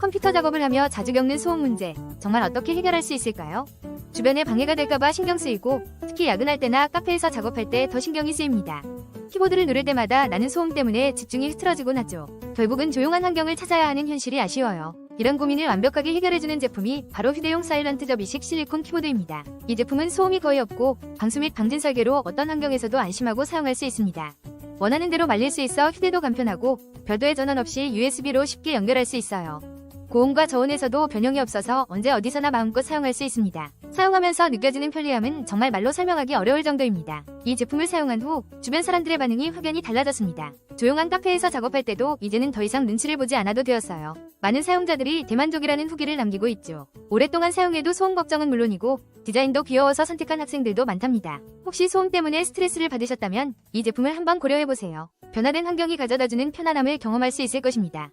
컴퓨터 작업을 하며 자주 겪는 소음 문제, 정말 어떻게 해결할 수 있을까요? 주변에 방해가 될까봐 신경 쓰이고, 특히 야근할 때나 카페에서 작업할 때 더 신경이 쓰입니다. 키보드를 누를 때마다 나는 소음 때문에 집중이 흐트러지곤 하죠. 결국은 조용한 환경을 찾아야 하는 현실이 아쉬워요. 이런 고민을 완벽하게 해결해주는 제품이 바로 휴대용 사일런트 접이식 실리콘 키보드입니다. 이 제품은 소음이 거의 없고 방수 및 방진 설계로 어떤 환경에서도 안심하고 사용할 수 있습니다. 원하는 대로 말릴 수 있어 휴대도 간편하고 별도의 전원 없이 USB로 쉽게 연결할 수 있어요. 고온과 저온에서도 변형이 없어서 언제 어디서나 마음껏 사용할 수 있습니다. 사용하면서 느껴지는 편리함은 정말 말로 설명하기 어려울 정도입니다. 이 제품을 사용한 후 주변 사람들의 반응이 확연히 달라졌습니다. 조용한 카페에서 작업할 때도 이제는 더 이상 눈치를 보지 않아도 되었어요. 많은 사용자들이 대만족이라는 후기를 남기고 있죠. 오랫동안 사용해도 소음 걱정은 물론이고 디자인도 귀여워서 선택한 학생들도 많답니다. 혹시 소음 때문에 스트레스를 받으셨다면 이 제품을 한번 고려해보세요. 변화된 환경이 가져다주는 편안함을 경험할 수 있을 것입니다.